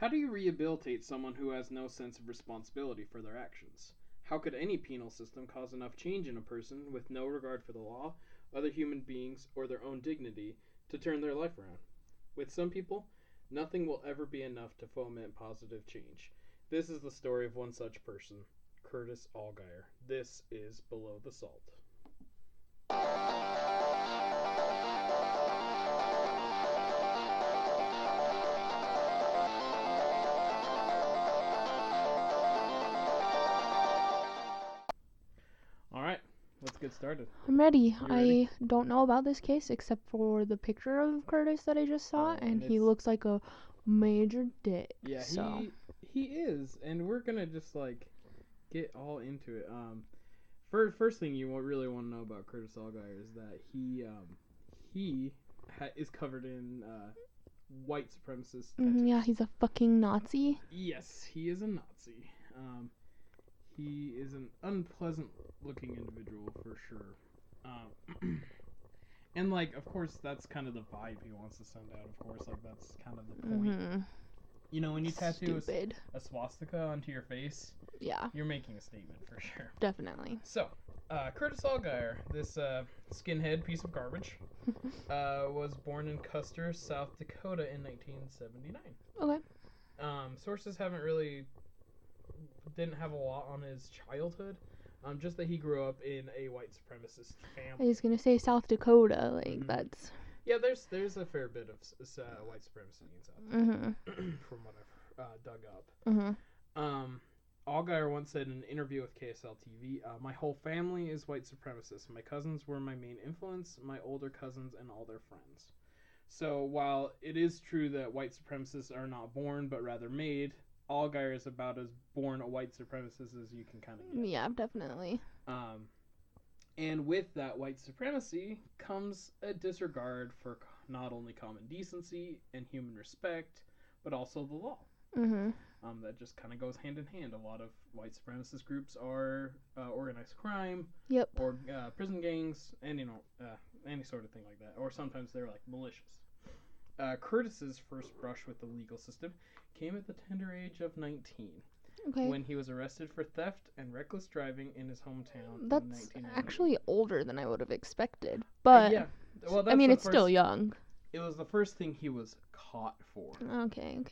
How do you rehabilitate someone who has no sense of responsibility for their actions? How could any penal system cause enough change in a person with no regard for the law, other human beings, or their own dignity to turn their life around? With some people, nothing will ever be enough to foment positive change. This is the story of one such person, Curtis Allgier. This is Below the Salt. Alright, let's get started. I'm ready. Ready? I don't know about this case except for the picture of Curtis that I just saw, and he looks like a major dick. Yeah, so. he is, and we're gonna just get all into it. First thing you really want to know about Curtis Allgier is that he is covered in white supremacist tattoos. Yeah, he's a fucking Nazi. Yes, he is a Nazi. He is an unpleasant-looking individual for sure. And of course, that's kind of the vibe he wants to send out. Of course, that's kind of the point. Mm-hmm. You know, when you tattoo Stupid. a swastika onto your face, yeah, you're making a statement for sure. Definitely. So, Curtis Allgier, this skinhead piece of garbage, was born in Custer, South Dakota in 1979. Okay. Sources didn't have a lot on his childhood. Just that he grew up in a white supremacist family. I was gonna say South Dakota, that's... Yeah, there's a fair bit of white supremacy in South Dakota, from what I've dug up. Allgier once said in an interview with KSL-TV, my whole family is white supremacist. My cousins were my main influence, my older cousins and all their friends. So while it is true that white supremacists are not born, but rather made, Allgier is about as born a white supremacist as you can kind of get. Yeah, definitely. And with that white supremacy comes a disregard for not only common decency and human respect, but also the law. That just kind of goes hand in hand. A lot of white supremacist groups are organized crime, yep, or prison gangs, and any sort of thing like that. Or sometimes they're like militias. Curtis's first brush with the legal system came at the tender age of 19. Okay. When he was arrested for theft and reckless driving in his hometown. That's actually older than I would have expected. But, yeah. Well, I mean, it's still young. It was the first thing he was caught for. Okay.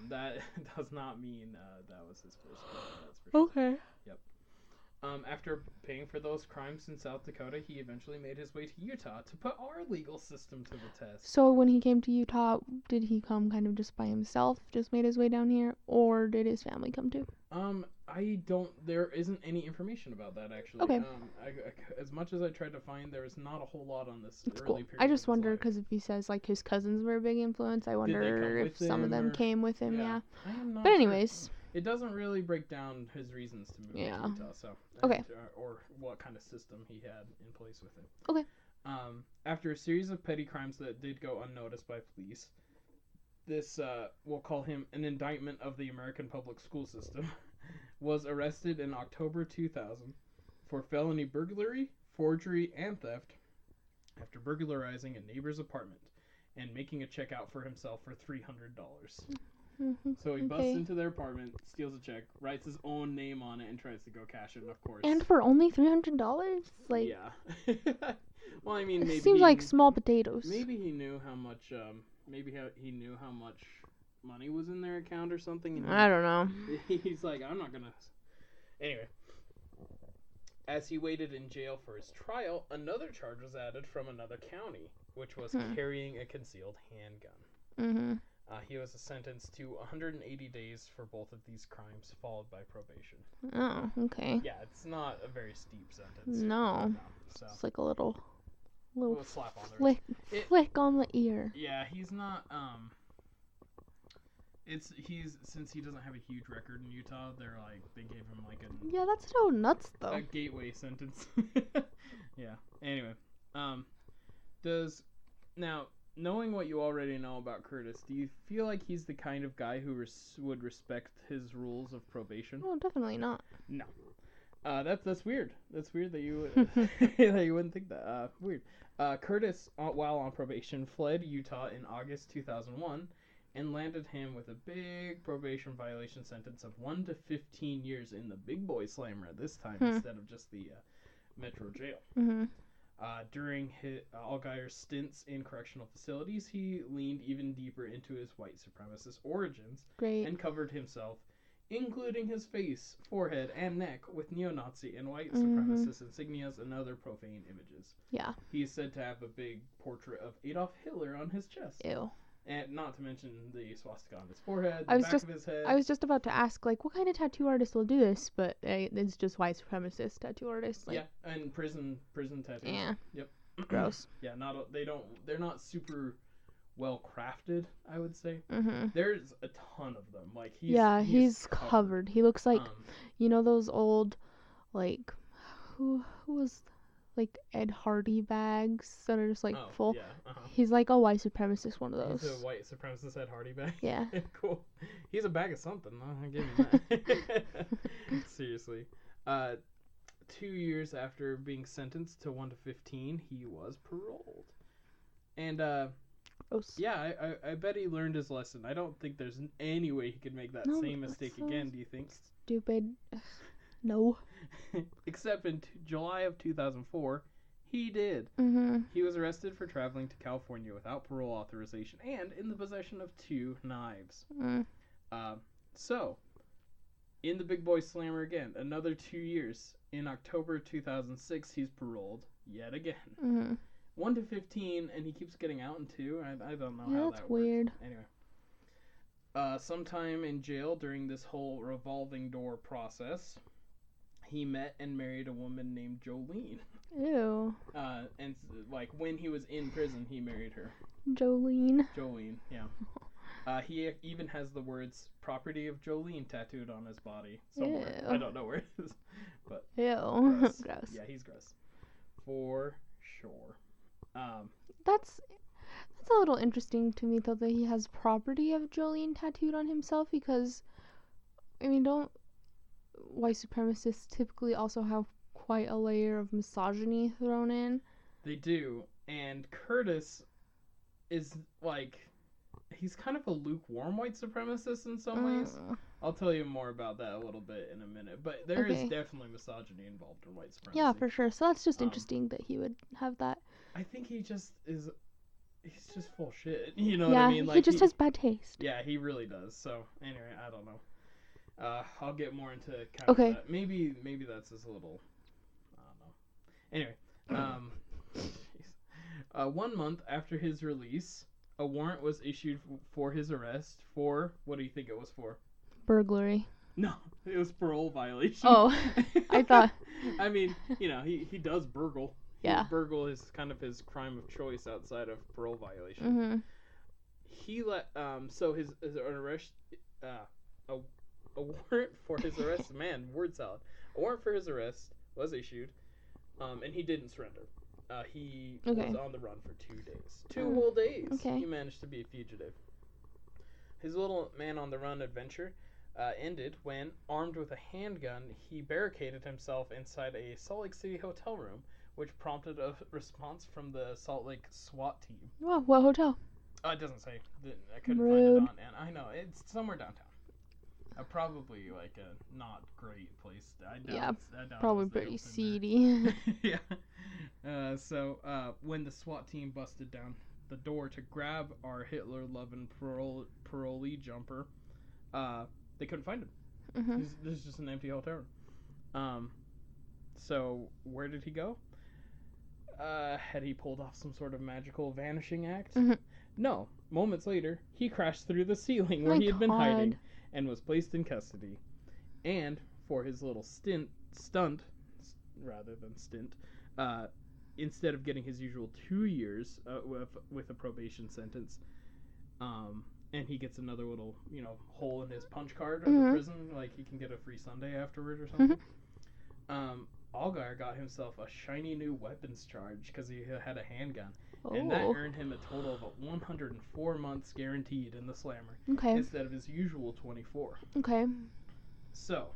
That does not mean that was his first crime, that's for sure. Okay. Yep. After paying for those crimes in South Dakota, he eventually made his way to Utah to put our legal system to the test. So when he came to Utah, did he come kind of just by himself, just made his way down here, or did his family come too? There isn't any information about that, actually. Okay. As much as I tried to find, there is not a whole lot on this It's early cool. period. I just wonder, because if he says, his cousins were a big influence, I wonder if some of them came with him, yeah. I am not But anyways. Sure. It doesn't really break down his reasons to move to Utah, so... Okay. Or what kind of system he had in place with him. Okay. After a series of petty crimes that did go unnoticed by police, this, we'll call him an indictment of the American public school system, was arrested in October 2000 for felony burglary, forgery, and theft after burglarizing a neighbor's apartment and making a check out for himself for $300. So he busts into their apartment, steals a check, writes his own name on it, and tries to go cash it, and of course... And for only $300? Yeah. Well, I mean, maybe... It seems like small potatoes. Maybe he knew how much, he knew how much money was in their account or something. And I don't know. He's like, I'm not gonna... Anyway. As he waited in jail for his trial, another charge was added from another county, which was carrying a concealed handgun. He was sentenced to 180 days for both of these crimes, followed by probation. Oh, okay. Yeah, it's not a very steep sentence. No. So. It's like a little slap on the wrist. Flick on the ear. Yeah, he's not, since he doesn't have a huge record in Utah, they gave him yeah, that's so nuts, though. A gateway sentence. Yeah. Anyway, now, knowing what you already know about Curtis, do you feel like he's the kind of guy who would respect his rules of probation? Oh, definitely not. No. That's weird. That's weird that you that you wouldn't think that. Weird. Curtis, while on probation, fled Utah in August 2001 and landed him with a big probation violation sentence of 1 to 15 years in the big boy slammer this time instead of just the Metro jail. During Allgier's stints in correctional facilities, he leaned even deeper into his white supremacist origins and covered himself, including his face, forehead, and neck, with neo-Nazi and white supremacist insignias and other profane images. Yeah. He is said to have a big portrait of Adolf Hitler on his chest. Ew. And not to mention the swastika on his forehead, the back of his head. I was just about to ask, like, what kind of tattoo artist will do this? But it's just white supremacist tattoo artists. Like, yeah, and prison tattoos. Yeah. Yep. Gross. Yeah, they're not super well crafted, I would say. Mm-hmm. There's a ton of them. Like he's covered. He looks like, you know, those old, like, who was, like, Ed Hardy bags that are just, like, full. Yeah, He's like a white supremacist, one of those. He's a white supremacist Ed Hardy bag? Yeah. Cool. He's a bag of something. I'll give him that. Seriously. 2 years after being sentenced to 1 to 15, he was paroled. And, yeah, I bet he learned his lesson. I don't think there's any way he could make that same mistake again, do you think? Stupid. No. Except in July of 2004, he did. He was arrested for traveling to California without parole authorization and in the possession of 2 knives. So, in the Big Boy Slammer again, another 2 years. In October 2006, he's paroled yet again. 1 to 15, and he keeps getting out in 2. I don't know how that works. That's weird. Anyway. Sometime in jail during this whole revolving door process, he met and married a woman named Jolene. Ew. And, like, when he was in prison, he married her. Jolene, yeah. He even has the words "property of Jolene" tattooed on his body somewhere. Ew. I don't know where it is, but ew, gross. Yeah, he's gross for sure. That's a little interesting to me, though, that he has property of Jolene tattooed on himself, because, I mean, don't white supremacists typically also have quite a layer of misogyny thrown in? They do, and Curtis is, like, he's kind of a lukewarm white supremacist in some ways. I'll tell you more about that a little bit in a minute, but there is definitely misogyny involved in white supremacy. Yeah, for sure. So that's just interesting that he would have that. I think he just is... He's just full shit. You know what I mean? Like, he just has bad taste. Yeah, he really does. So, anyway, I don't know. I'll get more into kind of that. Maybe that's just a little... I don't know. Anyway. 1 month after his release, a warrant was issued for his arrest for... What do you think it was for? Burglary. No, it was parole violation. Oh, I thought... I mean, you know, he does burgle. Yeah. Burgle is kind of his crime of choice outside of parole violation. He let so his arrest a warrant for his arrest, man, word salad. A warrant for his arrest was issued, and he didn't surrender. He was on the run for 2 days. 2 whole days. He managed to be a fugitive. His little man on the run adventure ended when, armed with a handgun, he barricaded himself inside a Salt Lake City hotel room, which prompted a response from the Salt Lake SWAT team. Oh, what hotel? It doesn't say. I couldn't find it on. And I know it's somewhere downtown. Probably like a not great place. I doubt probably pretty seedy. Yeah. So when the SWAT team busted down the door to grab our Hitler-loving parolee jumper, they couldn't find him. There's just an empty hotel room. So where did he go? Had he pulled off some sort of magical vanishing act? No. Moments later, he crashed through the ceiling where he had been hiding and was placed in custody. And for his little stunt, instead of getting his usual 2 years with a probation sentence, and he gets another little, hole in his punch card of the prison, like he can get a free Sunday afterward or something. Allgaier got himself a shiny new weapons charge because he had a handgun. And that earned him a total of 104 months guaranteed in the slammer. Instead of his usual 24. So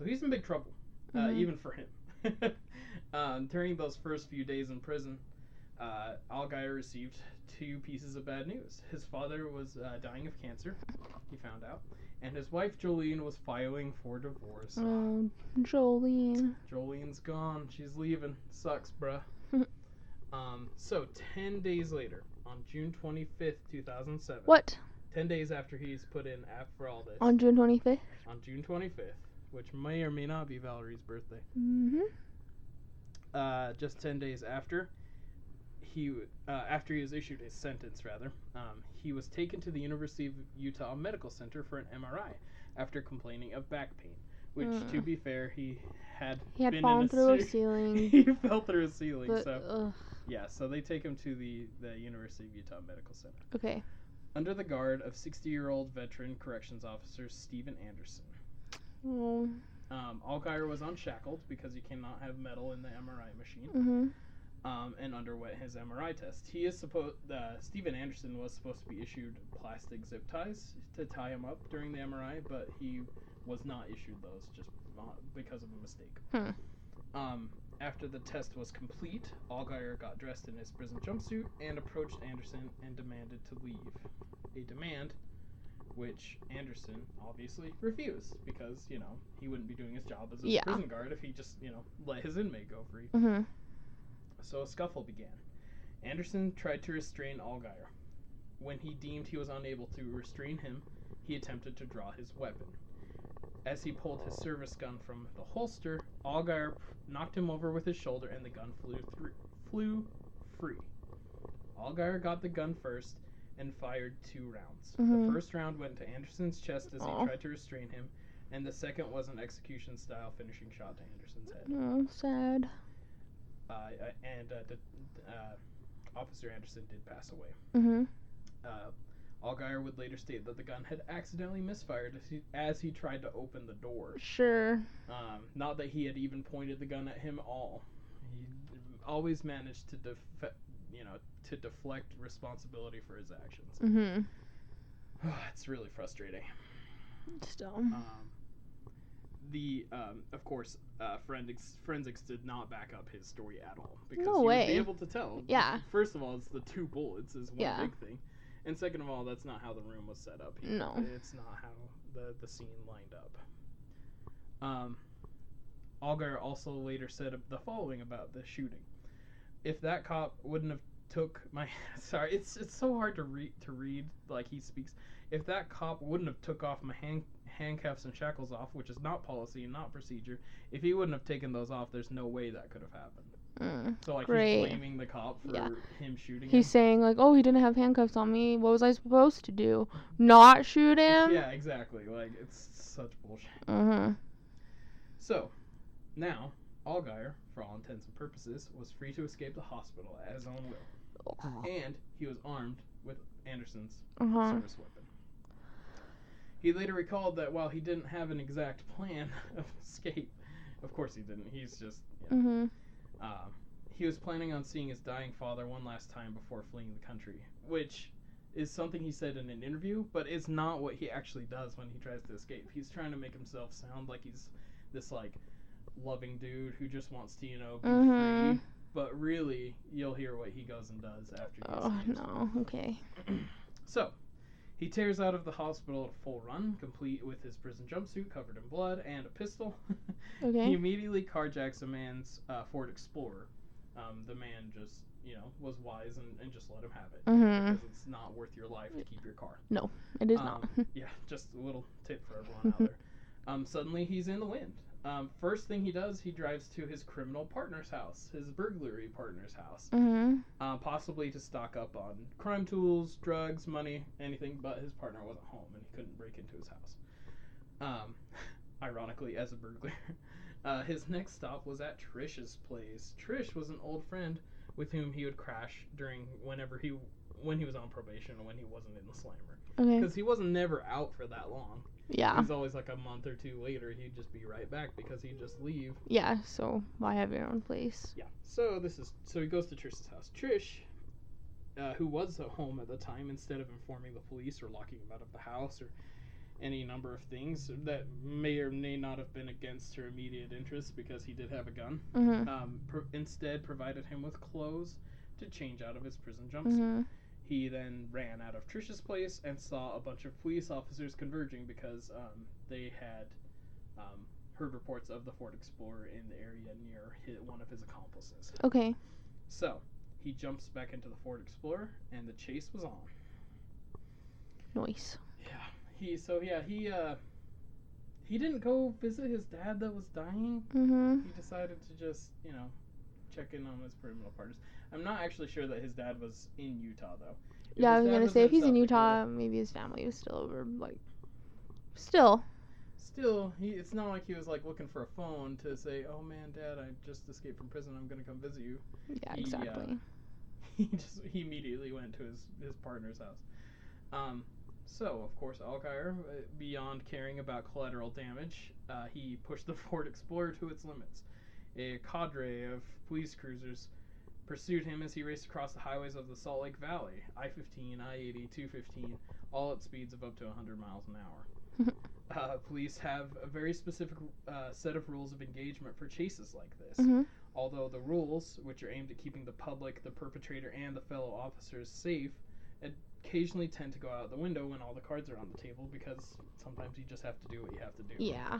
he's in big trouble, even for him. During those first few days in prison, Allgeier received 2 pieces of bad news. His father was dying of cancer, he found out, and his wife Jolene was filing for divorce. Oh, Jolene. Jolene's gone. She's leaving. Sucks, bruh. So 10 days later, on June 25th, 2007. What? 10 days after he's put in for all this. On June 25th? On June 25th, which may or may not be Valerie's birthday. Mm-hmm. Just 10 days after he was issued his sentence, he was taken to the University of Utah Medical Center for an MRI after complaining of back pain, which, to be fair, he had been fallen in through a ceiling. He fell through a ceiling. But, so yeah, so they take him to the University of Utah Medical Center. Okay. Under the guard of 60-year-old veteran corrections officer Stephen Anderson. Oh. Allgeier was unshackled because he cannot have metal in the MRI machine. Mm-hmm. And underwent his MRI test. Stephen Anderson was supposed to be issued plastic zip ties to tie him up during the MRI, but he was not issued those just because of a mistake. After the test was complete, Allgeier got dressed in his prison jumpsuit and approached Anderson and demanded to leave. A demand which Anderson obviously refused because, he wouldn't be doing his job as a prison guard if he just, let his inmate go free. Mm-hmm. So a scuffle began. Anderson tried to restrain Allgeier. When he deemed he was unable to restrain him, he attempted to draw his weapon. As he pulled his service gun from the holster, Allgeier knocked him over with his shoulder and the gun flew free. Allgeier got the gun first and fired 2 rounds. Mm-hmm. The first round went to Anderson's chest as he tried to restrain him, and the second was an execution-style finishing shot to Anderson's head. Oh, sad. Officer Anderson did pass away. Mm-hmm. Allgeier would later state that the gun had accidentally misfired as he tried to open the door. Sure. Not that he had even pointed the gun at him all. He always managed to deflect responsibility for his actions. Mm-hmm. It's really frustrating. Still. Of course, forensics did not back up his story at all because No he way. would be able to tell. Yeah. First of all, it's the 2 bullets is one big thing, and second of all, that's not how the room was set up. No. It's not how the scene lined up. Allgeier also later said the following about the shooting: "If that cop wouldn't have took my sorry, it's so hard to read like he speaks. If that cop wouldn't have took off my handcuffs and shackles off, which is not policy and not procedure, if he wouldn't have taken those off, there's no way that could have happened." So he's blaming the cop for him shooting him. He's saying he didn't have handcuffs on me. What was I supposed to do? Not shoot him? Yeah, exactly. It's such bullshit. Mm-hmm. So, now, Allgeier, for all intents and purposes, was free to escape the hospital at his own will. And he was armed with Anderson's service weapon. He later recalled that while he didn't have an exact plan of escape, of course he didn't, he's just, he was planning on seeing his dying father one last time before fleeing the country, which is something he said in an interview, but it's not what he actually does when he tries to escape. He's trying to make himself sound like he's this, loving dude who just wants to, be free, but really, you'll hear what he goes and does after he escapes. Oh, no, okay. So, he tears out of the hospital at full run, complete with his prison jumpsuit covered in blood and a pistol. Okay. He immediately carjacks a man's Ford Explorer. The man just, was wise and just let him have it. Mm-hmm. Because it's not worth your life to keep your car. No, it is not. Yeah, just a little tip for everyone out there. Suddenly he's in the wind. First thing he does, he drives to his criminal partner's house, his burglary partner's house, possibly to stock up on crime tools, drugs, money, anything, but his partner wasn't home and he couldn't break into his house. Ironically, as a burglar. His next stop was at Trish's place. Trish was an old friend with whom he would crash when he was on probation and when he wasn't in the slammer. Okay. Because he wasn't never out for that long. Yeah. It was always a month or 2 later, he'd just be right back because he'd just leave. Yeah, so why have your own place? Yeah. So he goes to Trish's house. Trish, who was at home at the time, instead of informing the police or locking him out of the house or any number of things that may or may not have been against her immediate interests because he did have a gun, instead provided him with clothes to change out of his prison jumpsuit. Mm-hmm. He then ran out of Trisha's place and saw a bunch of police officers converging because they had heard reports of the Ford Explorer in the area near one of his accomplices. Okay. So he jumps back into the Ford Explorer, and the chase was on. Nice. Yeah. He didn't go visit his dad that was dying. Mm-hmm. He decided to just, check in on his criminal partners. I'm not actually sure that his dad was in Utah, though. Yeah, I was gonna say, if he's in South Utah, Dakota, maybe his family was still over, still. Still, it's not like he was, looking for a phone to say, oh, man, Dad, I just escaped from prison. I'm going to come visit you. Yeah, exactly. He immediately went to his partner's house. So, of course, Allgaier, beyond caring about collateral damage, he pushed the Ford Explorer to its limits. A cadre of police cruisers pursued him as he raced across the highways of the Salt Lake Valley, I-15, I-80, 215, all at speeds of up to 100 miles an hour. Police have a very specific set of rules of engagement for chases like this. Mm-hmm. Although the rules, which are aimed at keeping the public, the perpetrator, and the fellow officers safe, occasionally tend to go out the window when all the cards are on the table, because sometimes you just have to do what you have to do. Yeah.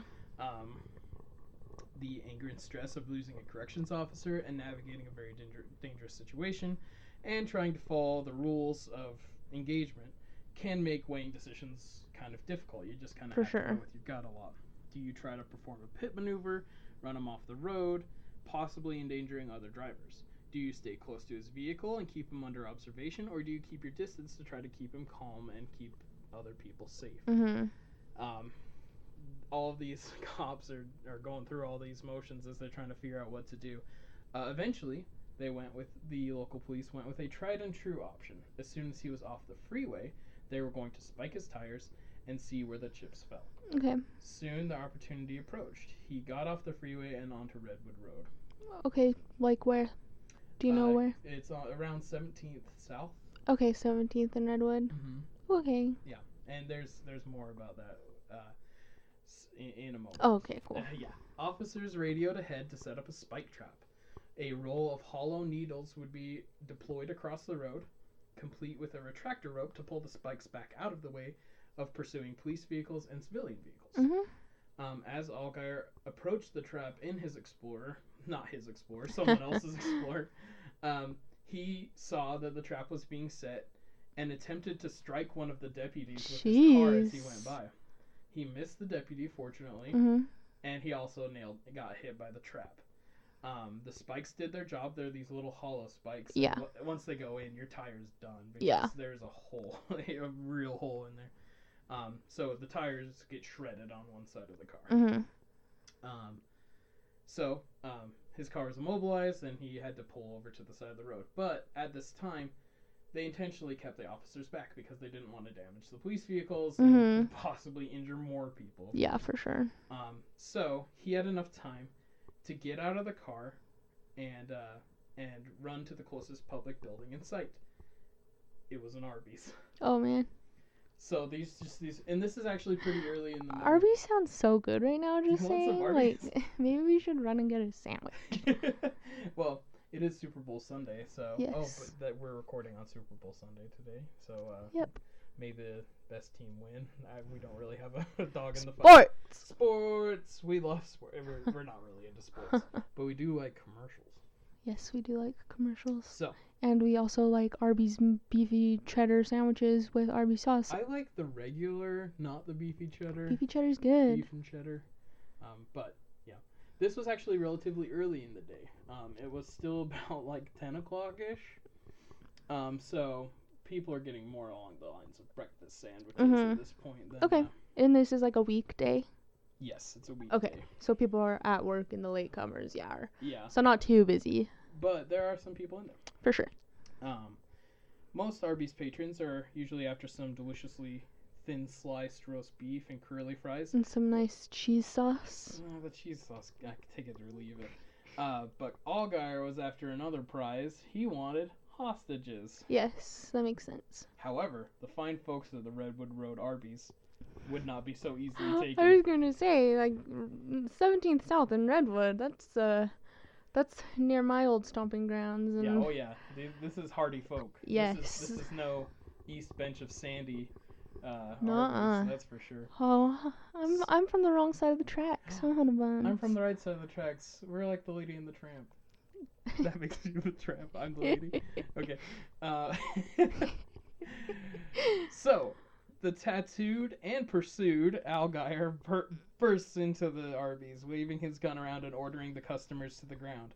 The anger and stress of losing a corrections officer and navigating a very dangerous situation and trying to follow the rules of engagement can make weighing decisions kind of difficult. You just kind of have to go with your gut a lot. Do you try to perform a pit maneuver, run him off the road, possibly endangering other drivers? Do you stay close to his vehicle and keep him under observation, or do you keep your distance to try to keep him calm and keep other people safe? Mm-hmm. All of these cops are going through all these motions as they're trying to figure out what to do. Eventually, the local police went with a tried and true option. As soon as he was off the freeway, they were going to spike his tires and see where the chips fell. Okay. Soon the opportunity approached. He got off the freeway and onto Redwood Road. Okay, where? Do you know where? It's around 17th South. Okay, 17th and Redwood. Mm-hmm. Okay. Yeah, and there's more about that in a moment. Oh, okay, cool. Yeah. Officers radioed ahead to set up a spike trap. A roll of hollow needles would be deployed across the road, complete with a retractor rope to pull the spikes back out of the way of pursuing police vehicles and civilian vehicles. Mm-hmm. As Allgaier approached the trap in his Explorer, not his Explorer, someone else's Explorer, he saw that the trap was being set and attempted to strike one of the deputies with his car as he went by. He missed the deputy, fortunately, and he also got hit by the trap. The spikes did their job. They're these little hollow spikes. Yeah. Once they go in, your tire's done. Because there's a hole, a real hole in there. So the tires get shredded on one side of the car. So his car was immobilized, and he had to pull over to the side of the road. But at this time, they intentionally kept the officers back because they didn't want to damage the police vehicles and possibly injure more people. Yeah, for sure. So he had enough time to get out of the car and run to the closest public building in sight. It was an Arby's. Oh, man. So these, and this is actually pretty early in the movie. Arby's sounds so good right now, just saying. Arby's? Maybe we should run and get a sandwich. Well, it is Super Bowl Sunday, so... Yes. Oh, but that we're recording on Super Bowl Sunday today, so... Yep. May the best team win. We don't really have a dog in the fight. Sports! We love sports. We're not really into sports, but we do like commercials. Yes, we do like commercials. So... And we also like Arby's beefy cheddar sandwiches with Arby's sauce. I like the regular, not the beefy cheddar. Beefy cheddar's good. Beef and cheddar. But, yeah. This was actually relatively early in the day. It was still about, 10 o'clock-ish. So, people are getting more along the lines of breakfast sandwiches at this point. Okay. And this is, a weekday? Yes, it's a weekday. Okay. So, people are at work and the latecomers, yeah. Yeah. So, not too busy. But there are some people in there. For sure. Most Arby's patrons are usually after some deliciously thin sliced roast beef and curly fries. And some nice cheese sauce. The cheese sauce, I can take it or leave it. But Allgaier was after another prize. He wanted hostages. Yes, that makes sense. However, the fine folks of the Redwood Road Arby's would not be so easily taken. I was going to say, 17th South in Redwood, That's near my old stomping grounds. And Yeah, oh yeah. This is hardy folk. Yes. This is no East Bench of Sandy Nuh-uh. Arby's, that's for sure. Oh, I'm from the wrong side of the tracks. I'm from the right side of the tracks. We're like the Lady and the Tramp. That makes you the tramp. I'm the lady. Okay. So, the tattooed and pursued Allgier bursts into the Arby's, waving his gun around and ordering the customers to the ground.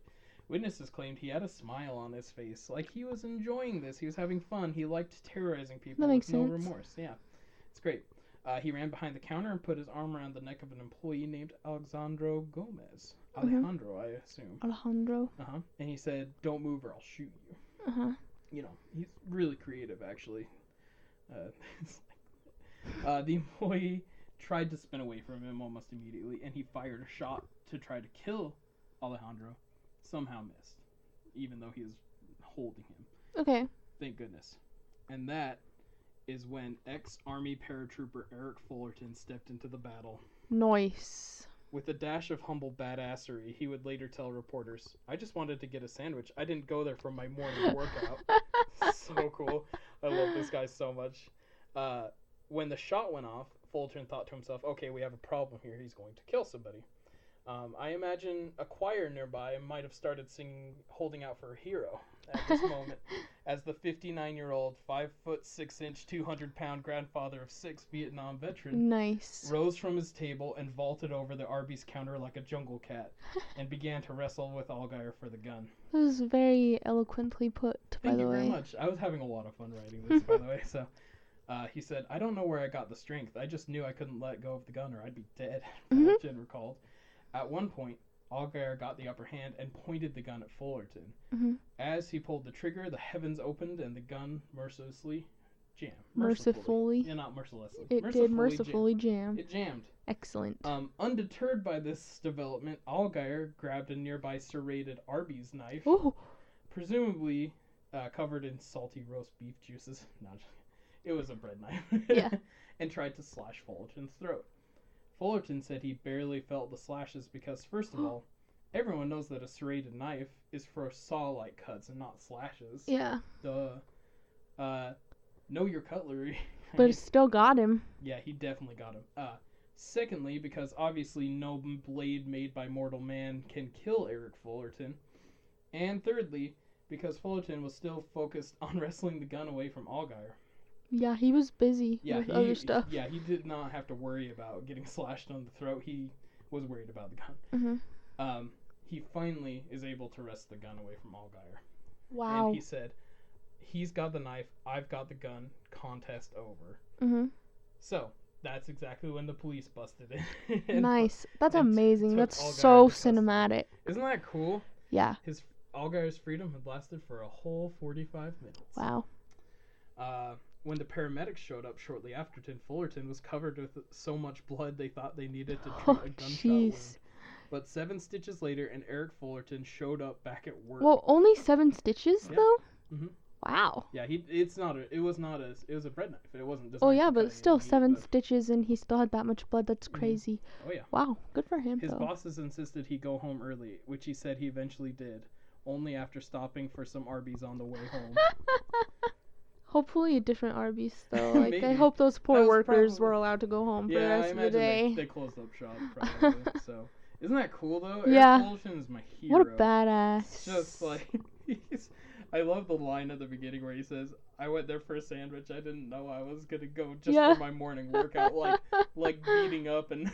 Witnesses claimed he had a smile on his face, like he was enjoying this. He was having fun. He liked terrorizing people That with makes no sense. remorse. Yeah, it's great. He ran behind the counter and put his arm around the neck of an employee named Alejandro Gomez. Alejandro, I assume. Alejandro. And he said, "Don't move or I'll shoot you." You know, he's really creative, actually. The employee tried to spin away from him almost immediately, and he fired a shot to try to kill Alejandro. Somehow missed, even though he was holding him. Okay. Thank goodness. And that is when ex-Army paratrooper Eric Fullerton stepped into the battle. Nice. With a dash of humble badassery, he would later tell reporters, "I just wanted to get a sandwich. I didn't go there for my morning workout." So cool. I love this guy so much. When the shot went off, Fullerton thought to himself, okay, we have a problem here. He's going to kill somebody. I imagine a choir nearby might have started singing "Holding Out for a Hero" at this moment, as the 59-year-old, 5'6", 200-pound grandfather of 6 Vietnam veteran Nice. rose from his table and vaulted over the Arby's counter like a jungle cat and began to wrestle with Allgier for the gun. This was very eloquently put, by Thank the you way. very much. I was having a lot of fun writing this, by the way. So, he said, "I don't know where I got the strength. I just knew I couldn't let go of the gun or I'd be dead," Fullerton recalled. At one point, Allgier got the upper hand and pointed the gun at Fullerton. As he pulled the trigger, the heavens opened and the gun mercilessly jammed. Mercifully. Yeah, not mercilessly. It did mercifully jam. It jammed. Excellent. Undeterred by this development, Allgier grabbed a nearby serrated Arby's knife, Ooh. presumably covered in salty roast beef juices. No, it was a bread knife. Yeah. And tried to slash Fullerton's throat. Fullerton said he barely felt the slashes because, first of all, everyone knows that a serrated knife is for saw-like cuts and not slashes. Yeah. Duh. Know your cutlery. But it still got him. Yeah, he definitely got him. Secondly, because obviously no blade made by mortal man can kill Eric Fullerton. And thirdly, because Fullerton was still focused on wrestling the gun away from Allgier. Yeah, he was busy with other stuff. Yeah, he did not have to worry about getting slashed on the throat. He was worried about the gun. He finally is able to wrest the gun away from Allgier. Wow. And he said, "He's got the knife, I've got the gun, contest over." So, that's exactly when the police busted in. Nice. That's and amazing. took That's Allgier so into custody. cinematic. Isn't that cool? Yeah. Allgier's freedom had lasted for a whole 45 minutes. Wow. When the paramedics showed up shortly after, Fullerton was covered with so much blood they thought they needed to treat a gunshot wound. But 7 stitches later, and Eric Fullerton showed up back at work. Well, only 7 stitches though? Wow. Yeah, it was a bread knife. It wasn't just. Oh yeah, but still 7 stitches and he still had that much blood. That's crazy. Oh yeah. Wow, good for him. His bosses insisted he go home early, which he said he eventually did, only after stopping for some Arby's on the way home. Hopefully a different Arby's though. Like I Maybe. hope those poor workers probably- were allowed to go home for the Yeah, rest I of the imagine day. they closed up shop probably. So isn't that cool though? Yeah. Eric Fullerton is my hero. What a badass. It's just like I love the line at the beginning where he says, "I went there for a sandwich. I didn't know I was gonna go just for my morning workout." Like beating up and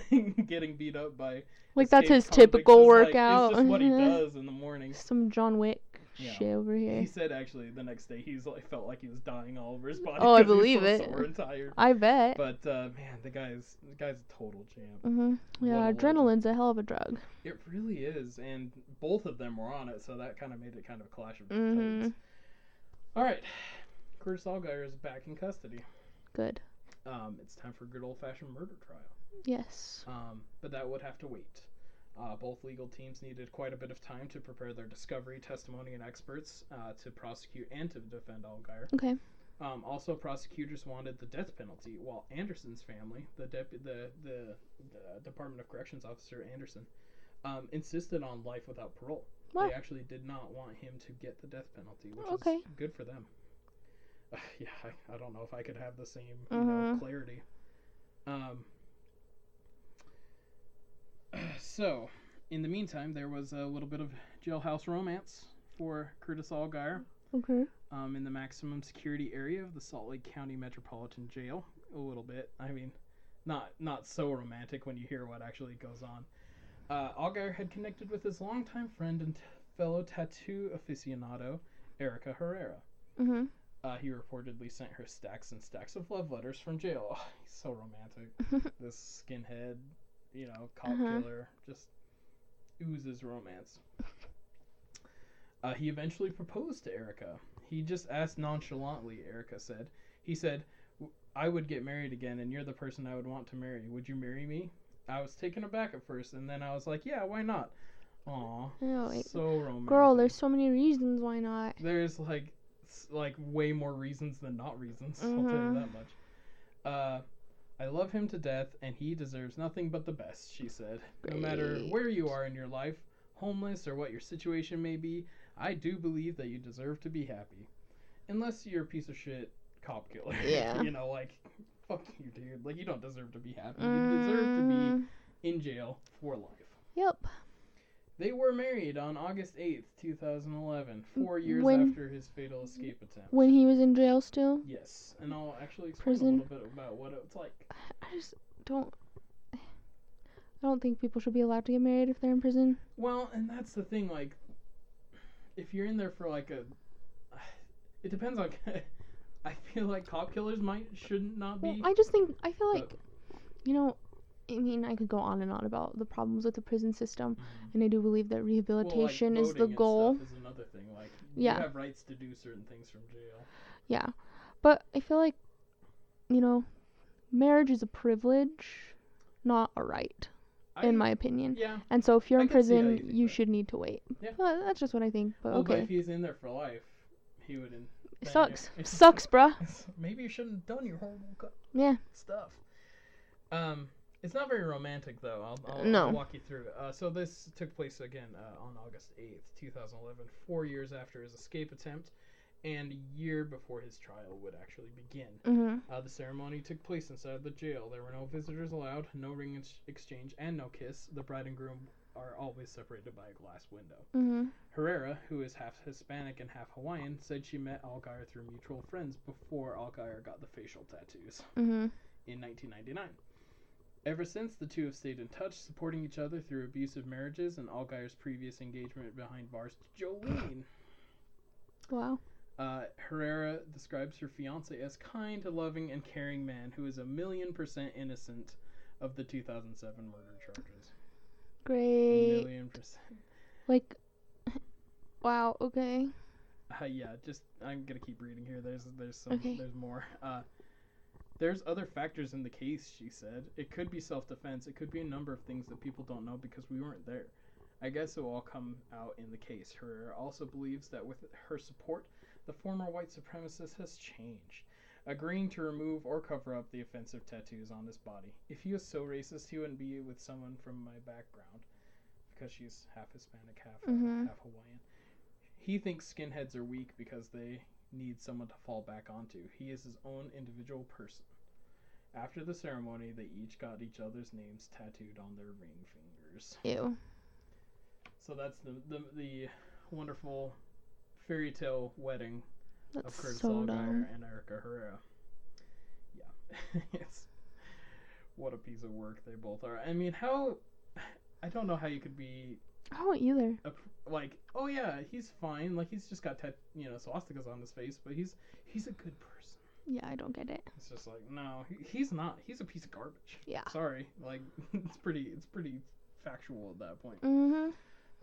getting beat up by. Like that's his escaped typical convicts is workout. It's just what he does in the morning. Some John Wick shit over here. He said actually the next day he's felt like he was dying all over his body. Oh, I 'cause he was believe so it. sore and tired. I bet. But man, the guy's a total champ. Yeah, What a adrenaline's a hell of a drug. It really is, and both of them were on it, so that kind of made it kind of a clash of titans. All right, Curtis Allgier is back in custody. Good. It's time for a good old-fashioned murder trial. Yes. But that would have to wait. Both legal teams needed quite a bit of time to prepare their discovery, testimony, and experts to prosecute and to defend Allgier. Okay. Also, prosecutors wanted the death penalty, while Anderson's family, the Department of Corrections officer Anderson, insisted on life without parole. Wow. They actually did not want him to get the death penalty, which Okay. is good for them. Yeah, I don't know if I could have the same, clarity. So, in the meantime, there was a little bit of jailhouse romance for Curtis Allgier. Okay. In the maximum security area of the Salt Lake County Metropolitan Jail. A little bit. I mean, not so romantic when you hear what actually goes on. Allgier had connected with his longtime friend and fellow tattoo aficionado, Erica Herrera. Mm-hmm. He reportedly sent her stacks and stacks of love letters from jail. Oh, he's so romantic. This skinhead, cop killer, just oozes romance. He eventually proposed to Erica. He just asked nonchalantly, Erica said. He said, I would get married again, and you're the person I would want to marry. Would you marry me? I was taken aback at first, and then I was like, yeah, why not? Aw, so romantic. Girl, there's so many reasons why not. There's, like way more reasons than not reasons, I'll tell you that much. I love him to death, and he deserves nothing but the best, she said. Great. No matter where you are in your life, homeless or what your situation may be, I do believe that you deserve to be happy. Unless you're a piece of shit cop killer. Yeah. Fuck you, dude. Like, you don't deserve to be happy. You deserve to be in jail for life. Yep. They were married on August 8th, 2011, 4 years after his fatal escape attempt. When he was in jail still? Yes, and I'll actually explain a little bit about what it's like. I just don't... I don't think people should be allowed to get married if they're in prison. Well, and that's the thing, like, if you're in there for, like, it depends on... I feel like cop killers shouldn't not be... Well, I feel like, I mean, I could go on and on about the problems with the prison system, and I do believe that rehabilitation is the goal. Is another thing. Like, you have rights to do certain things from jail. Yeah, but I feel like, marriage is a privilege, not a right, in my opinion. Yeah. And so if you're in prison, you should need to wait. Yeah. Well, that's just what I think. But okay. But if he's in there for life, he would. It sucks. Sucks, bruh. Maybe you shouldn't have done your horrible stuff. It's not very romantic, though. I'll walk you through it. So this took place, again, on August 8th, 2011, 4 years after his escape attempt, and a year before his trial would actually begin. Mm-hmm. The ceremony took place inside the jail. There were no visitors allowed, no ring exchange, and no kiss. The bride and groom are always separated by a glass window. Mm-hmm. Herrera, who is half Hispanic and half Hawaiian, said she met Allgier through mutual friends before Allgier got the facial tattoos in 1999. Ever since, the two have stayed in touch, supporting each other through abusive marriages and Allgier's previous engagement behind bars to Jolene. Wow. Herrera describes her fiancé as kind, loving, and caring man who is 1,000,000% innocent of the 2007 murder charges. Great. 1,000,000%. Like, wow. Okay. Yeah. Just I'm gonna keep reading here. There's more. There's other factors in the case, she said. It could be self-defense. It could be a number of things that people don't know because we weren't there. I guess it will all come out in the case. Herrera also believes that with her support, the former white supremacist has changed, agreeing to remove or cover up the offensive tattoos on his body. If he was so racist, he wouldn't be with someone from my background, because she's half Hispanic, half Hawaiian. He thinks skinheads are weak because they need someone to fall back onto. He is his own individual person. After the ceremony, they each got each other's names tattooed on their ring fingers. Ew. So that's the wonderful fairy tale wedding of Curtis Allgier and Erica Herrera. Yeah. What a piece of work they both are. I mean, I don't know how you could be... I don't either. Like, oh yeah, he's fine. Like, he's just got swastikas on his face, but he's a good person. Yeah, I don't get it. It's just like, no, he's not. He's a piece of garbage. Yeah. Sorry. Like, it's pretty factual at that point. Mm-hmm.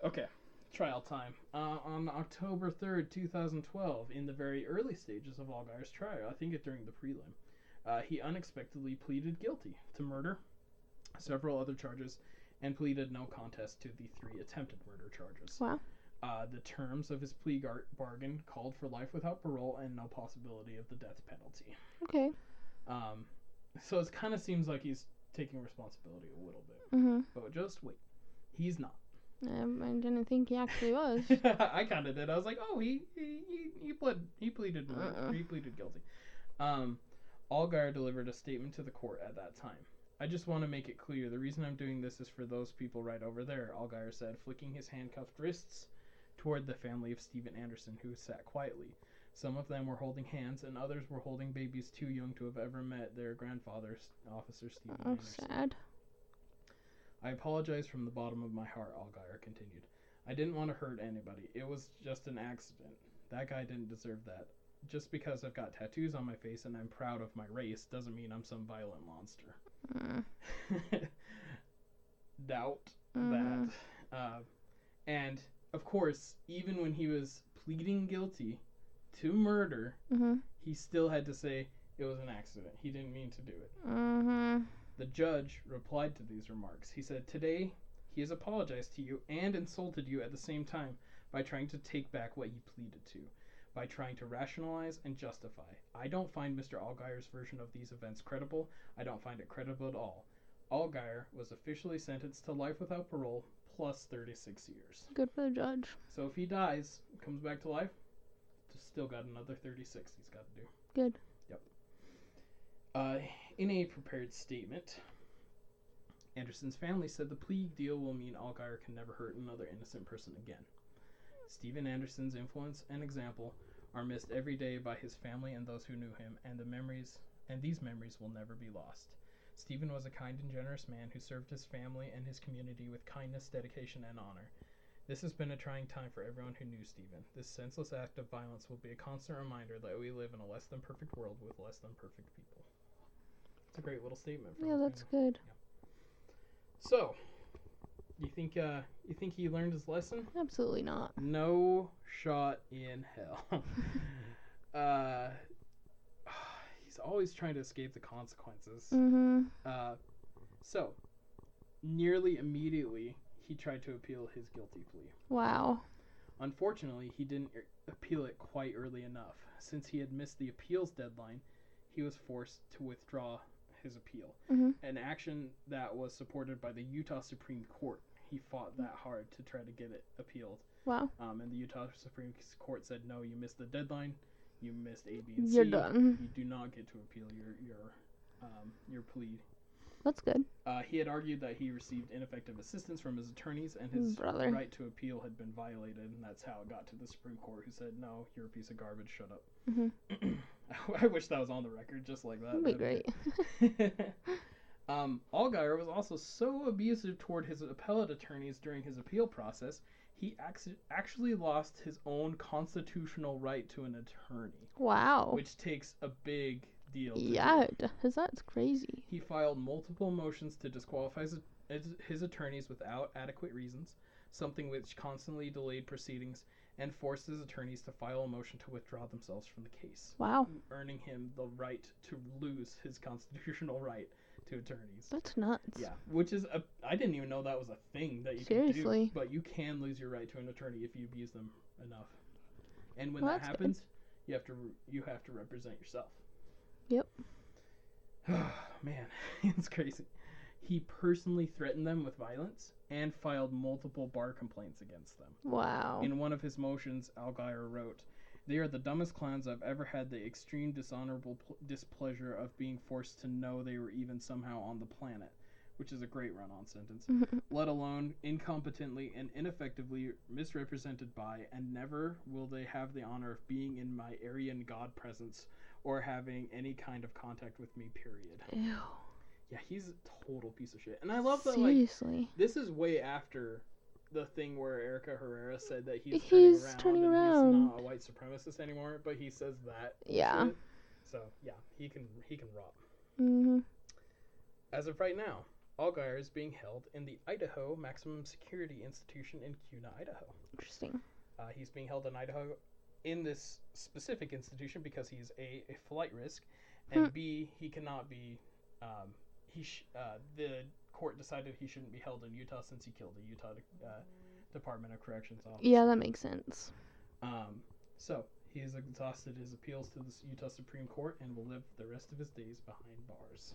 Okay. Trial time. On October 3rd, 2012, in the very early stages of Allgier's trial, I think during the prelim, he unexpectedly pleaded guilty to murder, several other charges, and pleaded no contest to the 3 attempted murder charges. Wow. The terms of his plea bargain called for life without parole and no possibility of the death penalty. Okay. So it kind of seems like he's taking responsibility a little bit. Mm-hmm. But just wait. He's not. I didn't think he actually was. I kind of did. I was like, oh, he pleaded guilty. Allgaier delivered a statement to the court at that time. I just want to make it clear, the reason I'm doing this is for those people right over there, Allgaier said, flicking his handcuffed wrists toward the family of Steven Anderson, who sat quietly. Some of them were holding hands, and others were holding babies too young to have ever met their grandfather, Officer Steven Anderson. Sad. I apologize from the bottom of my heart, Allgaier continued. I didn't want to hurt anybody. It was just an accident. That guy didn't deserve that. Just because I've got tattoos on my face and I'm proud of my race doesn't mean I'm some violent monster. Doubt that. And, of course, even when he was pleading guilty to murder, he still had to say it was an accident. He didn't mean to do it. The judge replied to these remarks. He said, today, he has apologized to you and insulted you at the same time by trying to take back what he pleaded to, by trying to rationalize and justify. I don't find Mr. Allgaier's version of these events credible. I don't find it credible at all. Allgaier was officially sentenced to life without parole plus 36 years. Good for the judge. So if he dies, comes back to life, still got another 36 he's got to do. Good. Yep. In a prepared statement, Anderson's family said the plea deal will mean Allgaier can never hurt another innocent person again. Steven Anderson's influence and example are missed every day by his family and those who knew him, and these memories will never be lost. Steven was a kind and generous man who served his family and his community with kindness, dedication, and honor. This has been a trying time for everyone who knew Steven. This senseless act of violence will be a constant reminder that we live in a less than perfect world with less than perfect people. It's a great little statement. Yeah, that's good. Yeah. So, you think he learned his lesson? Absolutely not. No shot in hell. He's always trying to escape the consequences. So, nearly immediately, he tried to appeal his guilty plea. Wow. Unfortunately, he didn't appeal it quite early enough. Since he had missed the appeals deadline, he was forced to withdraw his appeal. An action that was supported by the Utah Supreme Court. He fought that hard to try to get it appealed. Wow. And the Utah Supreme Court said, no, you missed the deadline. You missed A, B, and C. You're done. You do not get to appeal your plea. That's good. He had argued that he received ineffective assistance from his attorneys and his right to appeal had been violated, and that's how it got to the Supreme Court, who said, no, you're a piece of garbage, shut up. I wish that was on the record, just like that. That'd be great. Allgaier was also so abusive toward his appellate attorneys during his appeal process, he actually lost his own constitutional right to an attorney. Wow. Which takes a big deal. Yeah, it does. That's crazy. He filed multiple motions to disqualify his attorneys without adequate reasons, something which constantly delayed proceedings and forced his attorneys to file a motion to withdraw themselves from the case. Wow. Earning him the right to lose his constitutional right to attorneys. That's nuts. Yeah, which is I didn't even know that was a thing that you Seriously. can do. But you can lose your right to an attorney if you abuse them enough. And when that happens, you have to represent yourself. Yep. Man, it's crazy. He personally threatened them with violence and filed multiple bar complaints against them. Wow. In one of his motions, Allgaier wrote, "They are the dumbest clowns I've ever had the extreme dishonorable displeasure of being forced to know they were even somehow on the planet," which is a great run-on sentence, "let alone incompetently and ineffectively misrepresented by, and never will they have the honor of being in my Aryan God presence or having any kind of contact with me, period." Ew. Yeah, he's a total piece of shit. And I love that, Seriously. this is way after the thing where Erica Herrera said that he's turning and around. he's not a white supremacist anymore, but he says that. Yeah. Shit. So, yeah, he can rot. As of right now, Allgaier is being held in the Idaho Maximum Security Institution in Kuna, Idaho. Interesting. He's being held in Idaho in this specific institution because he's a flight risk, and B, he cannot be... the court decided he shouldn't be held in Utah since he killed a Utah Department of Corrections officer. Yeah, that makes sense. So he has exhausted his appeals to the Utah Supreme Court and will live the rest of his days behind bars.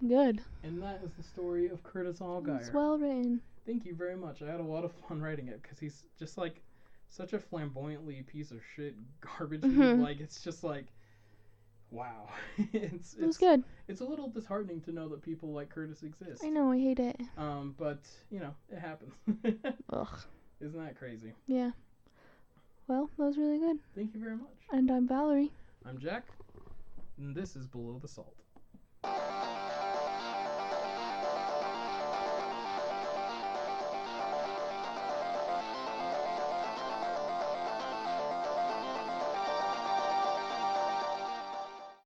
Good. And that is the story of Curtis Allgaier. It's well written. Thank you very much. I had a lot of fun writing it because he's just like such a flamboyantly piece of shit garbage. Like it's just like, wow. It was good. It's a little disheartening to know that people like Curtis exist. I know, I hate it. But you know, it happens. Ugh. Isn't that crazy? Yeah. Well, that was really good. Thank you very much. And I'm Valerie. I'm Jack, and this is Below the Salt.